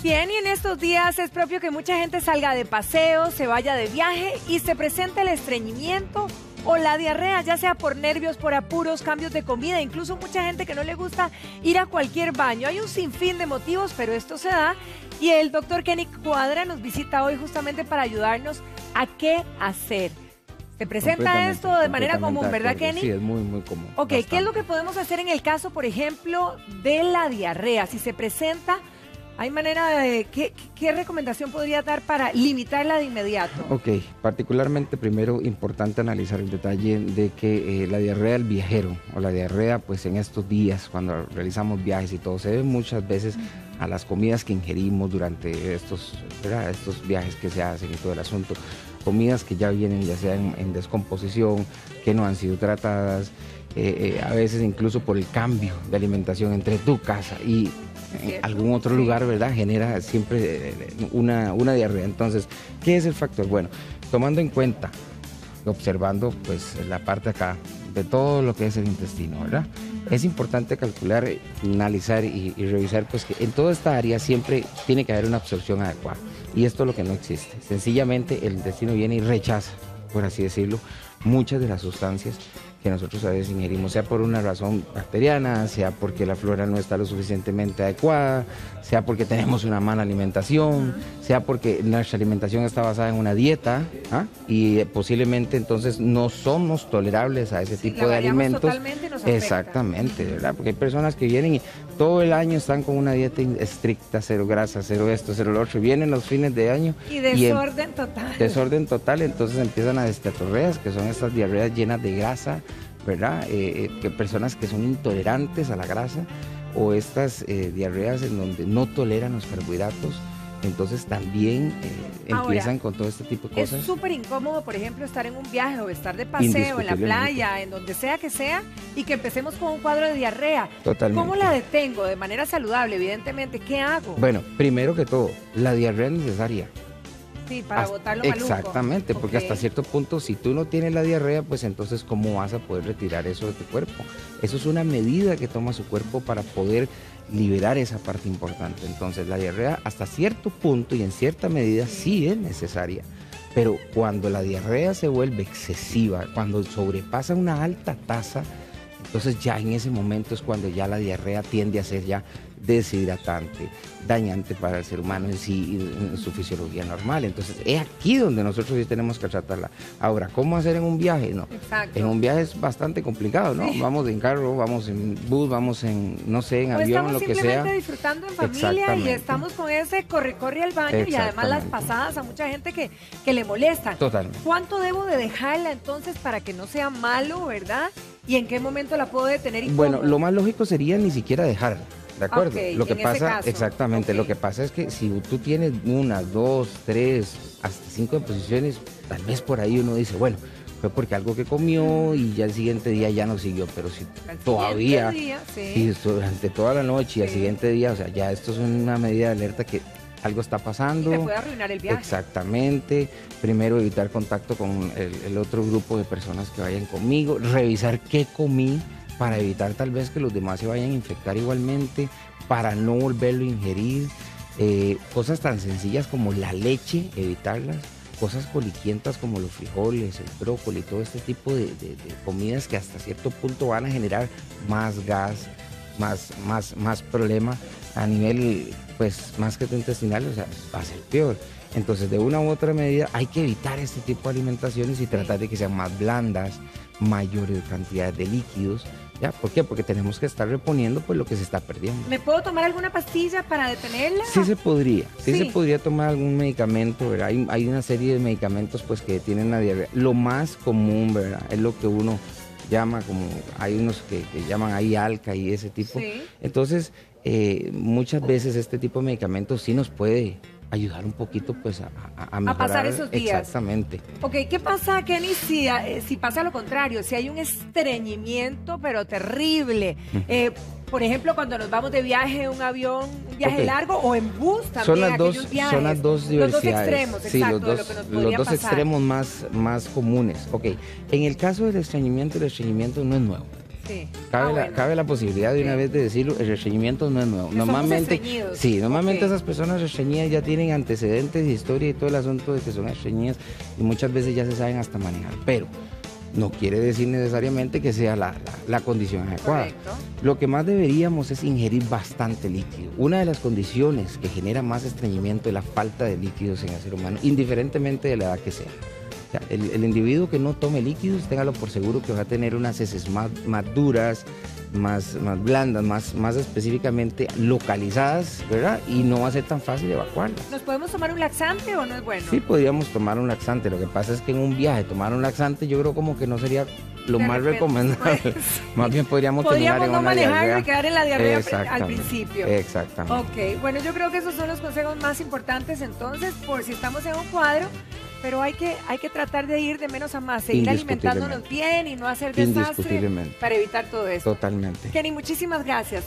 Bien, y en estos días es propio que mucha gente salga de paseo, se vaya de viaje y se presente el estreñimiento o la diarrea, ya sea por nervios, por apuros, cambios de comida, incluso mucha gente que no le gusta ir a cualquier baño. Hay un sinfín de motivos, pero esto se da y el doctor Kenny Cuadra nos visita hoy justamente para ayudarnos a qué hacer. Se presenta esto de manera común, ¿verdad, Kenny? Sí, es muy, muy común. Ok, bastante. ¿Qué es lo que podemos hacer en el caso, por ejemplo, de la diarrea? Si se presenta, ¿hay manera de qué recomendación podría dar para limitarla de inmediato? Ok, particularmente primero importante analizar el detalle de que la diarrea del viajero o la diarrea pues en estos días cuando realizamos viajes y todo se debe muchas veces a las comidas que ingerimos durante estos viajes que se hacen y todo el asunto. Comidas que ya vienen ya sea en descomposición, que no han sido tratadas, a veces incluso por el cambio de alimentación entre tu casa y en algún otro lugar, ¿verdad? Genera siempre una diarrea. Entonces, ¿qué es el factor? Bueno, tomando en cuenta, observando pues la parte acá de todo lo que es el intestino, ¿verdad? Es importante calcular, analizar y revisar pues que en toda esta área siempre tiene que haber una absorción adecuada. Y esto es lo que no existe. Sencillamente el intestino viene y rechaza, por así decirlo, muchas de las sustancias que nosotros a veces ingerimos, sea por una razón bacteriana, sea porque la flora no está lo suficientemente adecuada, sea porque tenemos una mala alimentación, sea porque nuestra alimentación está basada en una dieta y posiblemente entonces no somos tolerables a ese tipo de alimentos. Totalmente nos afecta. Exactamente, ¿verdad? Porque hay personas que vienen y todo el año están con una dieta estricta, cero grasa, cero esto, cero lo otro, vienen los fines de año y desorden total. Desorden total, entonces empiezan a destetorreas, que son estas diarreas llenas de grasa, ¿verdad? Que personas que son intolerantes a la grasa o estas diarreas en donde no toleran los carbohidratos, entonces también empiezan con todo este tipo de cosas. Es súper incómodo, por ejemplo, estar en un viaje o estar de paseo en la playa, en donde sea que sea, y que empecemos con un cuadro de diarrea. Totalmente. ¿Cómo la detengo? De manera saludable, evidentemente. ¿Qué hago? Bueno, primero que todo, la diarrea es necesaria. Sí, para botar lo maluco. Exactamente, porque hasta cierto punto, si tú no tienes la diarrea, pues entonces ¿cómo vas a poder retirar eso de tu cuerpo? Eso es una medida que toma su cuerpo para poder liberar esa parte importante. Entonces la diarrea hasta cierto punto y en cierta medida sí es necesaria, pero cuando la diarrea se vuelve excesiva, cuando sobrepasa una alta tasa, entonces ya en ese momento es cuando ya la diarrea tiende a ser ya deshidratante, dañante para el ser humano en sí, en su fisiología normal. Entonces es aquí donde nosotros sí tenemos que tratarla. Ahora, ¿cómo hacer en un viaje? No. Exacto. En un viaje es bastante complicado, ¿no? Sí. Vamos en carro, vamos en bus, vamos en, no sé, en avión, lo que sea. Estamos simplemente disfrutando en familia y estamos con ese corre al baño y además las pasadas a mucha gente que le molestan. Totalmente. ¿Cuánto debo de dejarla entonces para que no sea malo, verdad? ¿Y en qué momento la puedo detener? ¿Y bueno, cómo? lo más lógico sería ni siquiera dejarla. ¿De acuerdo? Okay, lo que pasa, caso. exactamente, lo que pasa es que si tú tienes 1, 2, 3, hasta 5 posiciones, tal vez por ahí uno dice, bueno, fue porque algo que comió y ya el siguiente día ya no siguió, pero si todavía, si durante toda la noche y al siguiente día, o sea, ya esto es una medida de alerta que algo está pasando. Y te puede arruinar el viaje. Exactamente. Primero evitar contacto con el otro grupo de personas que vayan conmigo, revisar qué comí, para evitar tal vez que los demás se vayan a infectar igualmente, para no volverlo a ingerir, cosas tan sencillas como la leche, evitarlas, cosas coliquientas como los frijoles, el brócoli, todo este tipo de comidas que hasta cierto punto van a generar más gas, más problema a nivel, pues, más que intestinal, o sea, va a ser peor. Entonces, de una u otra medida, hay que evitar este tipo de alimentaciones y tratar de que sean más blandas, mayores cantidades de líquidos. ¿Ya? ¿Por qué? Porque tenemos que estar reponiendo pues lo que se está perdiendo. ¿Me puedo tomar alguna pastilla para detenerla? Sí se podría, sí se podría tomar algún medicamento, ¿verdad? Hay una serie de medicamentos pues que detienen la diarrea. Lo más común, ¿verdad? Es lo que uno llama como, hay unos que llaman ahí Alca y ese tipo. Sí. Entonces, muchas veces este tipo de medicamentos sí nos puede ayudar un poquito pues a mejorar. A pasar esos días. Exactamente. Ok, ¿qué pasa, Kenny, si pasa lo contrario? Si hay un estreñimiento, pero terrible. Por ejemplo, cuando nos vamos de viaje, un avión, un viaje largo o en bus también, son las dos diversidades. Los dos extremos, sí, exacto, los dos extremos más comunes. Ok, en el caso del estreñimiento, el estreñimiento no es nuevo. Sí. Cabe la posibilidad de una vez de decirlo, el estreñimiento no es nuevo. Normalmente esas personas estreñidas ya tienen antecedentes de historia y todo el asunto de que son estreñidas y muchas veces ya se saben hasta manejar, pero no quiere decir necesariamente que sea la condición adecuada. Correcto. Lo que más deberíamos es ingerir bastante líquido. Una de las condiciones que genera más estreñimiento es la falta de líquidos en el ser humano, indiferentemente de la edad que sea. O sea, el individuo que no tome líquidos, téngalo por seguro que va a tener unas heces más duras, más blandas, más específicamente localizadas, ¿verdad? Y no va a ser tan fácil evacuarlas. ¿Nos podemos tomar un laxante o no es bueno? Sí, podríamos tomar un laxante. Lo que pasa es que en un viaje tomar un laxante yo creo como que no sería lo más recomendable. Pues, más bien podríamos terminar en no una diarrea. manejarlo y quedar en la diarrea al principio. Exactamente. Ok, bueno, yo creo que esos son los consejos más importantes entonces, por si estamos en un cuadro. Pero hay que tratar de ir de menos a más, seguir alimentándonos bien y no hacer desastre para evitar todo eso. Totalmente. Kenny, muchísimas gracias.